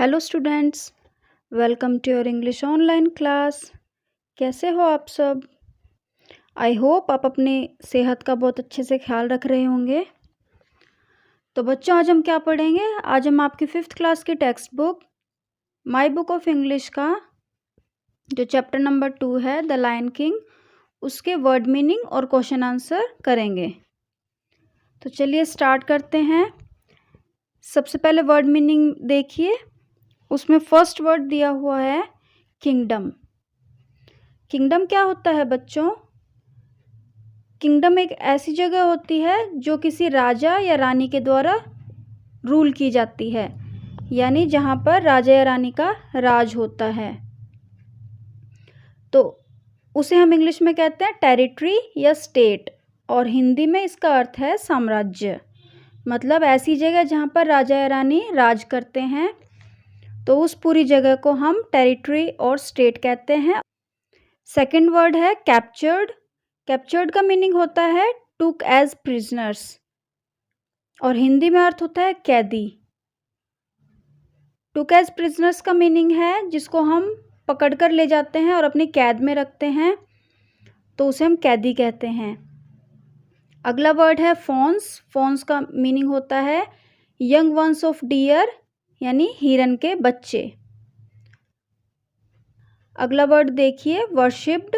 Hello students, welcome to your English online class. कैसे हो आप सब? आई होप आप अपनी सेहत का बहुत अच्छे से ख्याल रख रहे होंगे। तो बच्चों, आज हम क्या पढ़ेंगे? आज हम आपकी 5th क्लास की text book my book of English का जो चैप्टर नंबर 2 है द लायन किंग, उसके वर्ड मीनिंग और क्वेश्चन आंसर करेंगे। तो चलिए स्टार्ट करते हैं। सबसे पहले वर्ड मीनिंग देखिए। उसमें फर्स्ट वर्ड दिया हुआ है किंगडम। किंगडम क्या होता है बच्चों? किंगडम एक ऐसी जगह होती है जो किसी राजा या रानी के द्वारा रूल की जाती है, यानी जहाँ पर राजा या रानी का राज होता है। तो उसे हम इंग्लिश में कहते हैं टेरिटरी या स्टेट, और हिंदी में इसका अर्थ है साम्राज्य। मतलब ऐसी जगह जहाँ पर राजा या रानी राज करते हैं, तो उस पूरी जगह को हम टेरिटरी और स्टेट कहते हैं। सेकंड वर्ड है कैप्चर्ड। कैप्चर्ड का मीनिंग होता है टुक एज प्रिजनर्स, और हिंदी में अर्थ होता है कैदी। टुक एज प्रिजनर्स का मीनिंग है जिसको हम पकड़कर ले जाते हैं और अपनी कैद में रखते हैं, तो उसे हम कैदी कहते हैं। अगला वर्ड है फॉन्स। फॉन्स का मीनिंग होता है यंग वंस ऑफ डियर, यानी हिरन के बच्चे। अगला वर्ड देखिए वर्शिप्ड।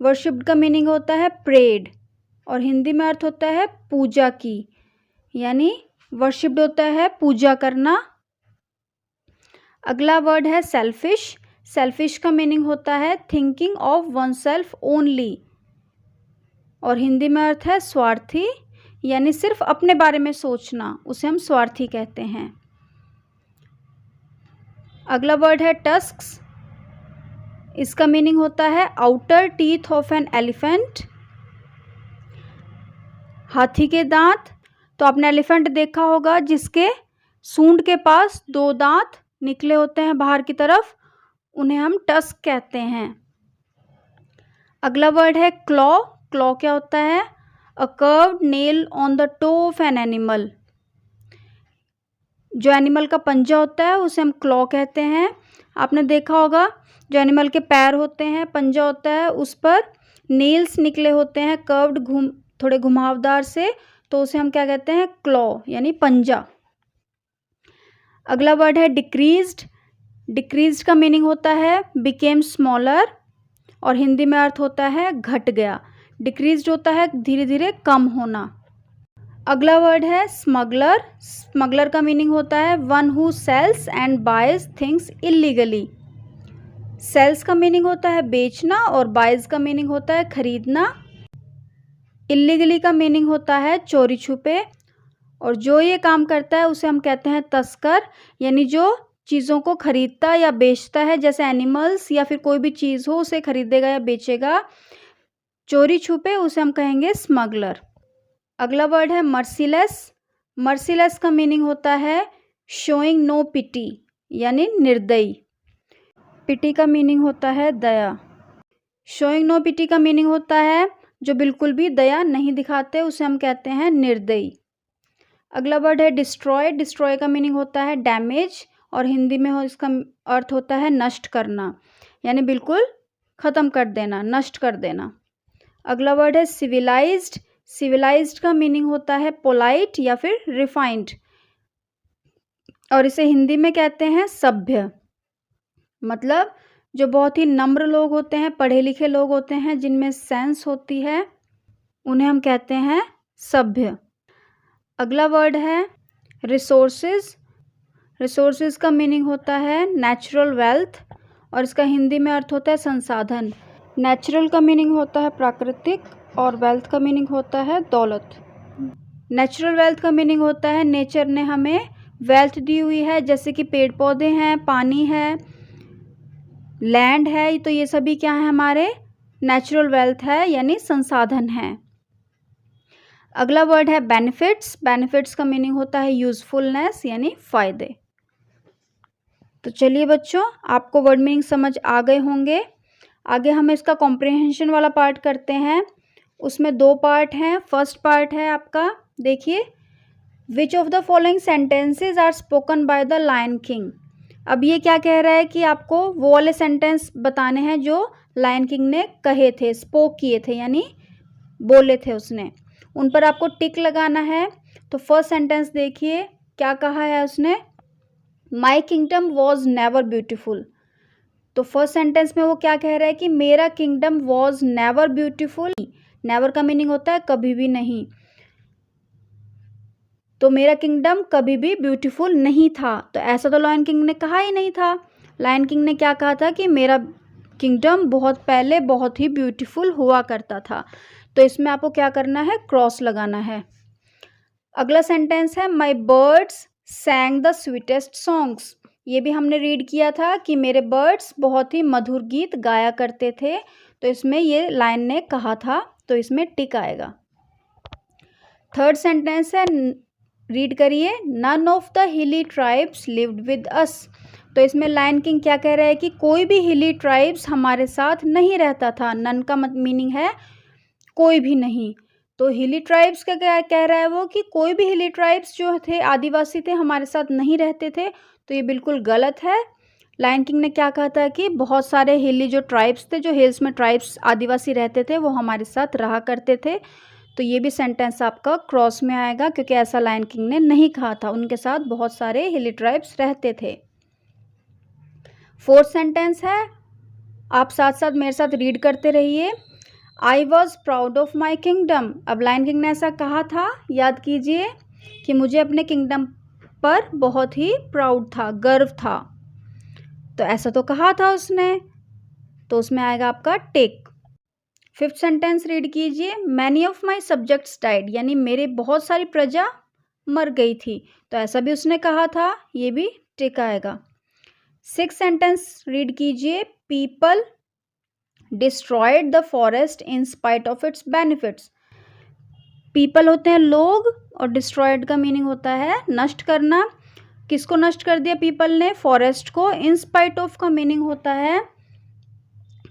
वर्शिप्ड का मीनिंग होता है प्रेड, और हिंदी में अर्थ होता है पूजा की, यानी वर्शिप्ड होता है पूजा करना। अगला वर्ड है सेल्फिश। सेल्फिश का मीनिंग होता है thinking of one self only, और हिंदी में अर्थ है स्वार्थी, यानी सिर्फ अपने बारे में सोचना, उसे हम स्वार्थी कहते हैं। अगला वर्ड है टस्क्स। इसका मीनिंग होता है outer teeth of an elephant, हाथी के दांत। तो आपने एलिफेंट देखा होगा जिसके सूंड के पास 2 दांत निकले होते हैं बाहर की तरफ, उन्हें हम टस्क कहते हैं। अगला वर्ड है क्लॉ। क्लॉ क्या होता है? A curved nail on the toe of an animal. जो एनिमल का पंजा होता है उसे हम क्लॉ कहते हैं। आपने देखा होगा जो एनिमल के पैर होते हैं, पंजा होता है, उस पर नेल्स निकले होते हैं कर्व्ड, थोड़े घुमावदार से, तो उसे हम क्या कहते हैं? क्लॉ, यानी पंजा। अगला वर्ड है डिक्रीज्ड। डिक्रीज्ड का मीनिंग होता है बिकेम स्मॉलर, और हिंदी में अर्थ होता है घट गया। डिक्रीज्ड होता है धीरे धीरे कम होना। अगला वर्ड है स्मगलर। स्मगलर का मीनिंग होता है one who sells and buys things illegally. Sells का मीनिंग होता है बेचना, और बाइज का मीनिंग होता है खरीदना। इलीगली का मीनिंग होता है चोरी छुपे, और जो ये काम करता है उसे हम कहते हैं तस्कर, यानी जो चीज़ों को खरीदता या बेचता है, जैसे एनिमल्स या फिर कोई भी चीज़ हो उसे खरीदेगा या बेचेगा चोरी छुपे, उसे हम कहेंगे स्मगलर। अगला वर्ड है मर्सीलेस। मर्सीलेस का मीनिंग होता है शोइंग नो पिटी, यानी निर्दयी। पिटी का मीनिंग होता है दया। शोइंग नो पिटी का मीनिंग होता है जो बिल्कुल भी दया नहीं दिखाते, उसे हम कहते हैं निर्दयी। अगला वर्ड है डिस्ट्रॉय। डिस्ट्रॉय का मीनिंग होता है डैमेज, और हिंदी में इसका अर्थ होता है नष्ट करना, यानी बिल्कुल ख़त्म कर देना, नष्ट कर देना। अगला वर्ड है सिविलाइज्ड। सिविलाइज्ड का मीनिंग होता है पोलाइट या फिर रिफाइंड, और इसे हिंदी में कहते हैं सभ्य। मतलब जो बहुत ही नम्र लोग होते हैं, पढ़े लिखे लोग होते हैं, जिनमें सेंस होती है, उन्हें हम कहते हैं सभ्य। अगला वर्ड है रिसोर्सेज। रिसोर्सेज का मीनिंग होता है नेचुरल वेल्थ, और इसका हिंदी में अर्थ होता है संसाधन। नेचुरल का मीनिंग होता है प्राकृतिक, और वेल्थ का मीनिंग होता है दौलत। नेचुरल वेल्थ का मीनिंग होता है नेचर ने हमें वेल्थ दी हुई है, जैसे कि पेड़ पौधे हैं, पानी है, लैंड है, तो ये सभी क्या है? हमारे नेचुरल वेल्थ है, यानी संसाधन है। अगला वर्ड है बेनिफिट्स। बेनिफिट्स का मीनिंग होता है यूजफुलनेस, यानी फ़ायदे। तो चलिए बच्चों, आपको वर्ड मीनिंग समझ आ गए होंगे। आगे हम इसका कॉम्प्रिहेंशन वाला पार्ट करते हैं। उसमें 2 पार्ट हैं। फर्स्ट पार्ट है आपका, देखिए, which of the following sentences are spoken by the lion king. अब ये क्या कह रहा है कि आपको वो वाले सेंटेंस बताने हैं जो लायन किंग ने कहे थे, स्पोक किए थे, यानी बोले थे उसने, उन पर आपको टिक लगाना है। तो फर्स्ट सेंटेंस देखिए क्या कहा है उसने, माई किंगडम वॉज नेवर ब्यूटिफुल। तो फर्स्ट सेंटेंस में वो क्या कह रहा है कि मेरा kingdom was never beautiful. Never का मीनिंग होता है कभी भी नहीं, तो मेरा किंगडम कभी भी ब्यूटीफुल नहीं था। तो ऐसा तो लायन किंग ने कहा ही नहीं था। लायन किंग ने क्या कहा था कि मेरा किंगडम बहुत पहले बहुत ही ब्यूटीफुल हुआ करता था। तो इसमें आपको क्या करना है, क्रॉस लगाना है। अगला सेंटेंस है my birds sang the sweetest songs. ये भी हमने रीड किया था कि मेरे बर्ड्स बहुत ही मधुर गीत गाया करते थे। तो इसमें ये लायन ने कहा था, तो इसमें टिक आएगा। थर्ड सेंटेंस है, रीड करिए, none of the hilly tribes lived with us. तो इसमें लायन किंग क्या कह रहा है कि कोई भी हिली ट्राइब्स हमारे साथ नहीं रहता था। नन का मीनिंग है कोई भी नहीं। तो हिली ट्राइब्स का क्या कह रहा है वो कि कोई भी हिली ट्राइब्स जो थे, आदिवासी थे, हमारे साथ नहीं रहते थे। तो ये बिल्कुल गलत है। लायन किंग ने क्या कहा था कि बहुत सारे हिली जो ट्राइब्स थे, जो हिल्स में ट्राइब्स आदिवासी रहते थे, वो हमारे साथ रहा करते थे। तो ये भी सेंटेंस आपका क्रॉस में आएगा, क्योंकि ऐसा लायन किंग ने नहीं कहा था। उनके साथ बहुत सारे हिली ट्राइब्स रहते थे। फोर्थ सेंटेंस है, आप साथ साथ मेरे साथ रीड करते रहिए, I was proud of my kingdom. अब लायन किंग ने ऐसा कहा था, याद कीजिए, कि मुझे अपने किंगडम पर बहुत ही प्राउड था, गर्व था। तो ऐसा तो कहा था उसने, तो उसमें आएगा आपका टिक। फिफ्थ सेंटेंस रीड कीजिए, many of my subjects died, यानी मेरे बहुत सारी प्रजा मर गई थी। तो ऐसा भी उसने कहा था, ये भी टिक आएगा। सिक्स सेंटेंस रीड कीजिए, people destroyed the forest in spite of its benefits. People होते हैं लोग, और डिस्ट्रॉयड का मीनिंग होता है नष्ट करना। किसको नष्ट कर दिया पीपल ने, फॉरेस्ट को। इन स्पाइट ऑफ का मीनिंग होता है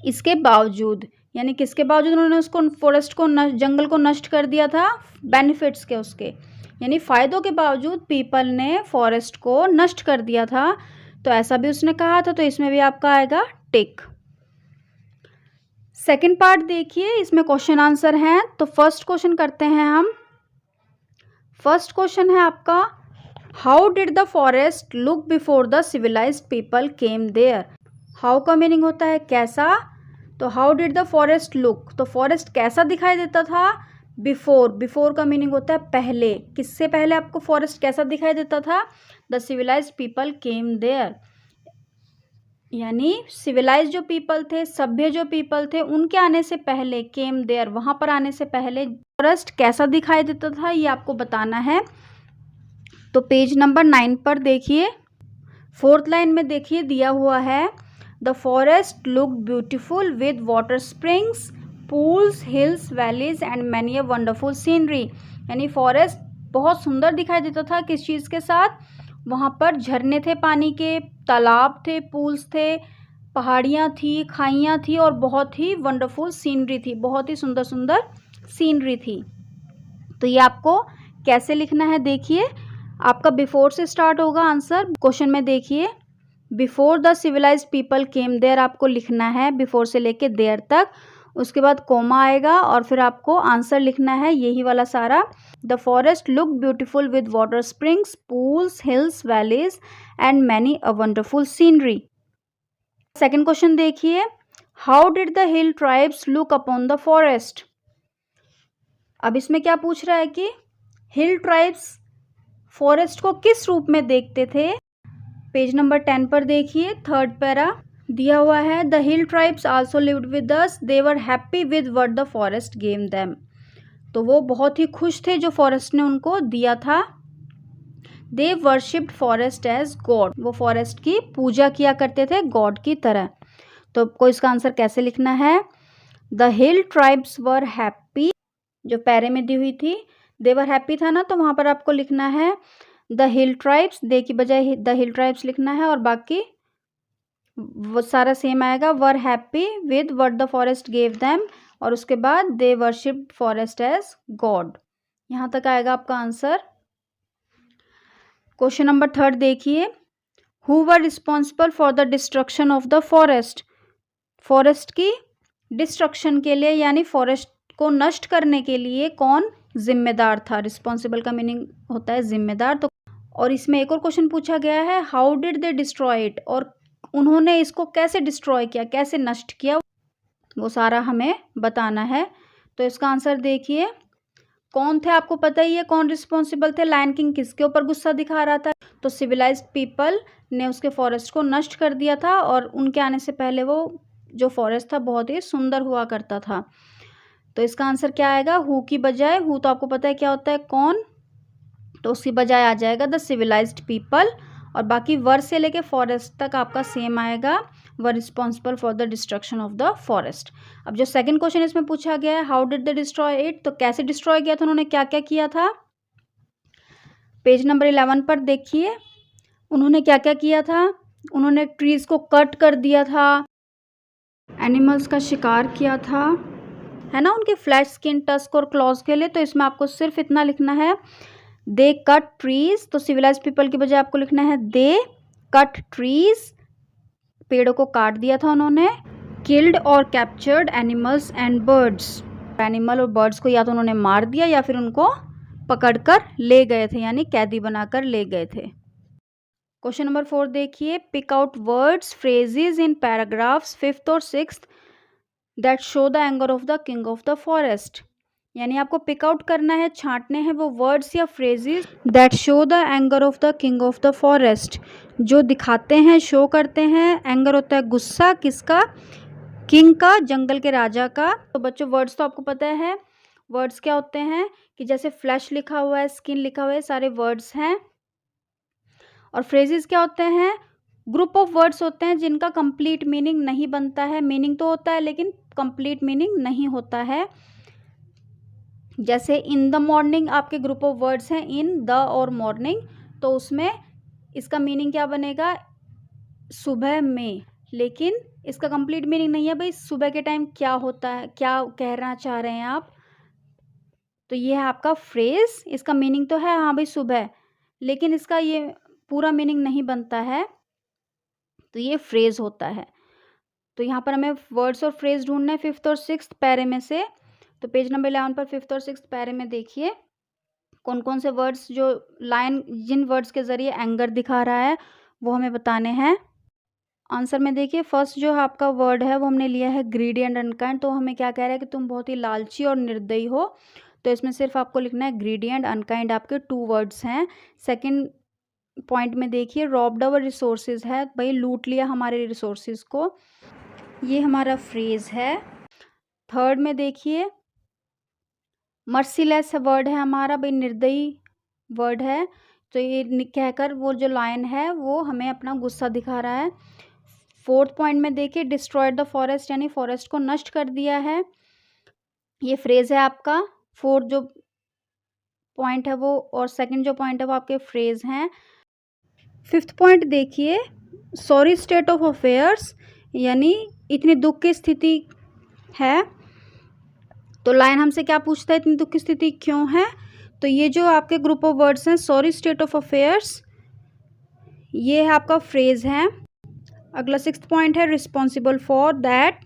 इसके बावजूद, यानी किसके बावजूद उन्होंने उसको, फॉरेस्ट को, जंगल को नष्ट कर दिया था, बेनिफिट्स के उसके, यानी फ़ायदों के बावजूद पीपल ने फॉरेस्ट को नष्ट कर दिया था। तो ऐसा भी उसने कहा था, तो इसमें भी आपका आएगा टिक। सेकंड पार्ट देखिए, इसमें क्वेश्चन आंसर हैं। तो फर्स्ट क्वेश्चन करते हैं हम। फर्स्ट क्वेश्चन है आपका, how did the forest look before the civilised people came there. How का मीनिंग होता है कैसा, तो how did the forest look, तो फॉरेस्ट कैसा दिखाई देता था। बिफोर, बिफोर का मीनिंग होता है पहले, किससे पहले आपको फॉरेस्ट कैसा दिखाई देता था, the civilised people came there, यानी सिविलाइज जो पीपल थे, सभ्य जो पीपल थे, उनके आने से पहले, केम देयर, वहाँ पर आने से पहले फॉरेस्ट कैसा दिखाई देता था, ये आपको बताना है। तो पेज नंबर 9 पर देखिए, फोर्थ लाइन में देखिए दिया हुआ है, the forest look beautiful with water springs, pools, hills, valleys and many a wonderful scenery. यानी फॉरेस्ट बहुत सुंदर दिखाई देता था, किस चीज़ के साथ, वहाँ पर झरने थे पानी के, तालाब थे, पूल्स थे, पहाड़ियाँ थी, खाइयाँ थी, और बहुत ही वंडरफुल सीनरी थी, बहुत ही सुंदर सुंदर सीनरी थी। तो ये आपको कैसे लिखना है, देखिए आपका बिफोर से स्टार्ट होगा आंसर। क्वेश्चन में देखिए, before the civilised people came there आपको लिखना है, बिफोर से लेके देयर तक। उसके बाद कोमा आएगा, और फिर आपको आंसर लिखना है यही वाला सारा, the forest look beautiful with water springs, pools, hills, valleys and many a wonderful scenery. Second question देखिए, how did the hill tribes look upon the forest. अब इसमें क्या पूछ रहा है कि हिल ट्राइब्स फॉरेस्ट को किस रूप में देखते थे। पेज नंबर 10 पर देखिए, थर्ड पैरा दिया हुआ है, the hill tribes also lived with us, they were happy with what the forest gave them. तो वो बहुत ही खुश थे जो फॉरेस्ट ने उनको दिया था। दे वर्शिप्ड फॉरेस्ट एज गॉड, वो फॉरेस्ट की पूजा किया करते थे गॉड की तरह। तो आपको इसका आंसर कैसे लिखना है, the hill tribes were happy, जो पैरे में दी हुई थी, दे वर हैप्पी था ना, तो वहाँ पर आपको लिखना है द हिल ट्राइब्स, दे की बजाय द हिल ट्राइब्स लिखना है, और बाकी वो सारा सेम आएगा, were happy with what the forest gave them, और उसके बाद दे वर्शिप्ड फॉरेस्ट एज गॉड। यहाँ तक आएगा आपका आंसर। क्वेश्चन नंबर थर्ड देखिए, who were responsible for the destruction of the forest, forest की डिस्ट्रक्शन के लिए यानी फॉरेस्ट को नष्ट करने के लिए कौन जिम्मेदार था। रिस्पॉन्सिबल का मीनिंग होता है जिम्मेदार। तो और इसमें एक और क्वेश्चन पूछा गया है, how did they destroy it, और उन्होंने इसको कैसे डिस्ट्रॉय किया, कैसे नष्ट किया, वो सारा हमें बताना है। तो इसका आंसर देखिए, कौन थे आपको पता ही है, कौन रिस्पॉन्सिबल थे। लायन किंग किसके ऊपर गुस्सा दिखा रहा था, तो सिविलाइज्ड पीपल ने उसके फॉरेस्ट को नष्ट कर दिया था, और उनके आने से पहले वो जो फॉरेस्ट था बहुत ही सुंदर हुआ करता था। तो इसका आंसर क्या आएगा, हु की बजाय, हु तो आपको पता है क्या होता है, कौन, तो उसकी बजाय आ जाएगा द सिविलाइज्ड पीपल, और बाकी वर से लेके फॉरेस्ट तक आपका सेम आएगा, वर responsible for the destruction of the forest. अब जो सेकंड क्वेश्चन इसमें पूछा गया है, how did they destroy it, तो कैसे डिस्ट्रॉय किया था, उन्होंने क्या क्या किया था। पेज नंबर 11 पर देखिए उन्होंने क्या क्या किया था। उन्होंने ट्रीज को कट कर दिया था, एनिमल्स का शिकार किया था, है ना, उनके फ्लैश स्किन, टस्क और क्लॉज के लिए। तो इसमें आपको सिर्फ इतना लिखना है, दे कट ट्रीज, तो सिविलाइज्ड पीपल की बजाय आपको लिखना है दे कट ट्रीज, पेड़ों को काट दिया था उन्होंने। किल्ड और captured animals and birds, animal और बर्ड्स को या तो उन्होंने मार दिया या फिर उनको पकड़कर ले गए थे, यानी कैदी बनाकर ले गए थे। क्वेश्चन नंबर 4 देखिए, pick out words phrases in paragraphs 5th और 6th that show the anger of the king of the forest, यानी आपको पिक आउट करना है, छांटने हैं वो वर्ड्स या phrases that show the anger of the king of the forest, जो दिखाते हैं, शो करते हैं। एंगर होता है गुस्सा, किसका, किंग का, जंगल के राजा का। तो बच्चों वर्ड्स तो आपको पता है, वर्ड्स क्या होते हैं कि जैसे फ्लैश लिखा हुआ है, स्किन लिखा हुआ है, सारे वर्ड्स हैं। और फ्रेजेस क्या होते हैं, ग्रुप ऑफ वर्ड्स होते हैं जिनका कंप्लीट मीनिंग नहीं बनता है, मीनिंग तो होता है लेकिन कंप्लीट मीनिंग नहीं होता है। जैसे इन द मॉर्निंग आपके ग्रुप ऑफ वर्ड्स हैं, इन द और मॉर्निंग, तो उसमें इसका मीनिंग क्या बनेगा, सुबह में, लेकिन इसका कंप्लीट मीनिंग नहीं है भाई सुबह के टाइम क्या होता है, क्या कहना चाह रहे हैं आप। तो ये है आपका फ्रेज, इसका मीनिंग तो है हाँ भाई सुबह, लेकिन इसका ये पूरा मीनिंग नहीं बनता है, तो ये फ्रेज होता है। तो यहाँ पर हमें वर्ड्स और फ्रेज ढूंढना है 5th और 6th पैरे में से। तो पेज नंबर 11 पर 5th और 6th पैरे में देखिए कौन कौन से वर्ड्स, जो लाइन जिन वर्ड्स के जरिए एंगर दिखा रहा है वो हमें बताने हैं। आंसर में देखिए फर्स्ट जो आपका वर्ड है वो हमने लिया है ग्रीडी एंड अनकाइंड, तो हमें क्या कह रहा है कि तुम बहुत ही लालची और निर्दयी हो। तो इसमें सिर्फ आपको लिखना है ग्रीडी एंड अनकाइंड, आपके 2 वर्ड्स हैं। सेकंड पॉइंट में देखिए रॉब्ड अवर रिसोर्सेज है, भाई लूट लिया हमारे रिसोर्सेज को, ये हमारा फ्रेज है। थर्ड में देखिए मर्सीलेस वर्ड है हमारा, भाई निर्दयी वर्ड है, तो ये कहकर वो जो लायन है वो हमें अपना गुस्सा दिखा रहा है। फोर्थ पॉइंट में देखिए डिस्ट्रॉयड द फॉरेस्ट, यानी फॉरेस्ट को नष्ट कर दिया है, ये फ्रेज है आपका। फोर्थ जो पॉइंट है वो, और सेकंड जो पॉइंट है वो आपके फ्रेज हैं। फिफ्थ पॉइंट देखिए सॉरी स्टेट ऑफ अफेयर्स, यानी इतनी दुख की स्थिति है, तो लाइन हमसे क्या पूछता है, इतनी दुख की स्थिति क्यों है। तो ये जो आपके ग्रुप ऑफ वर्ड्स हैं सॉरी स्टेट ऑफ अफेयर्स, ये है आपका फ्रेज है। अगला 6th पॉइंट है रिस्पॉन्सिबल फॉर दैट,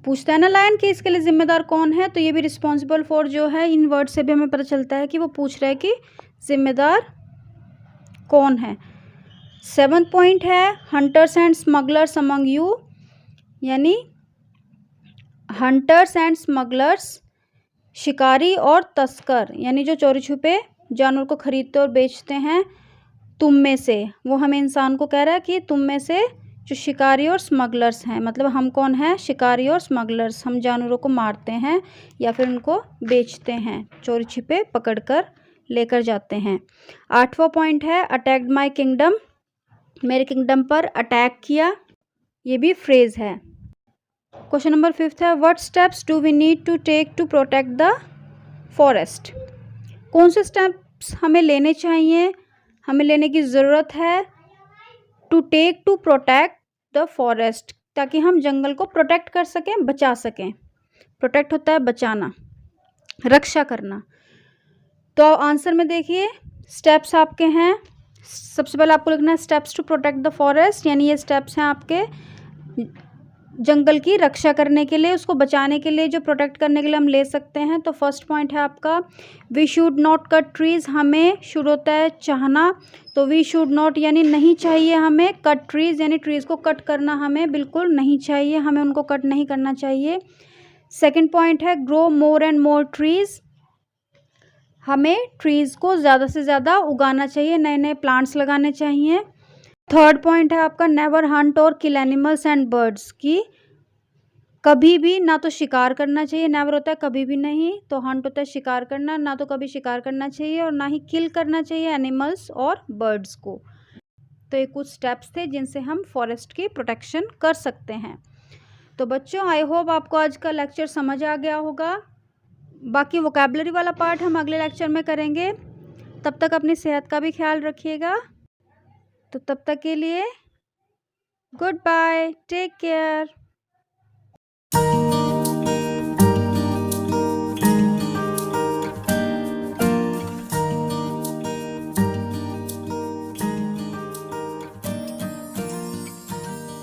पूछता है ना लायन कि इसके लिए जिम्मेदार कौन है, तो ये भी रिस्पॉन्सिबल फॉर जो है इन वर्ड से भी हमें पता चलता है कि वो पूछ रहा है कि जिम्मेदार कौन है। 7th पॉइंट है hunters and smugglers among you, यानी हंटर्स एंड स्मगलर्स, शिकारी और तस्कर, यानी जो चोरी छुपे जानवर को खरीदते और बेचते हैं तुम में से, वो हमें इंसान को कह रहा है कि तुम में से जो शिकारी और स्मगलर्स हैं, मतलब हम कौन है, शिकारी और स्मगलर्स, हम जानवरों को मारते हैं या फिर उनको बेचते हैं, चोरी छिपे पकड़कर लेकर जाते हैं। 8वां पॉइंट है अटैक्ड माय किंगडम, मेरे किंगडम पर अटैक किया, ये भी फ्रेज है। क्वेश्चन नंबर 5 है what steps do we need to take to protect the forest, कौन से स्टेप्स हमें लेने चाहिए, हमें लेने की ज़रूरत है to take to protect the forest, ताकि हम जंगल को प्रोटेक्ट कर सकें, बचा सकें। प्रोटेक्ट होता है बचाना, रक्षा करना। तो आंसर में देखिए स्टेप्स आपके हैं सबसे पहले आपको लिखना है steps to protect the forest, यानी ये स्टेप्स हैं आपके जंगल की रक्षा करने के लिए, उसको बचाने के लिए, जो प्रोटेक्ट करने के लिए हम ले सकते हैं। तो फर्स्ट पॉइंट है आपका we should not cut trees, हमें शुरू होता है चाहना, तो वी शुड नॉट यानी नहीं चाहिए हमें, कट ट्रीज़ यानी ट्रीज़ को कट करना हमें बिल्कुल नहीं चाहिए, हमें उनको कट नहीं करना चाहिए। सेकंड पॉइंट है grow more and more trees, हमें ट्रीज़ को ज़्यादा से ज़्यादा उगाना चाहिए, नए नए प्लांट्स लगाने चाहिए। थर्ड पॉइंट है आपका नेवर हंट और किल एनिमल्स एंड बर्ड्स, की कभी भी ना तो शिकार करना चाहिए, नेवर होता है कभी भी नहीं, तो हंट होता है शिकार करना, ना तो कभी शिकार करना चाहिए और ना ही किल करना चाहिए एनिमल्स और बर्ड्स को। तो ये कुछ स्टेप्स थे जिनसे हम फॉरेस्ट की प्रोटेक्शन कर सकते हैं। तो बच्चों आई होप आपको आज का लेक्चर समझ आ गया होगा। बाकी वोकैबुलरी वाला पार्ट हम अगले लेक्चर में करेंगे। तब तक अपनी सेहत का भी ख्याल रखिएगा। तो तब तक के लिए गुड बाय, टेक केयर।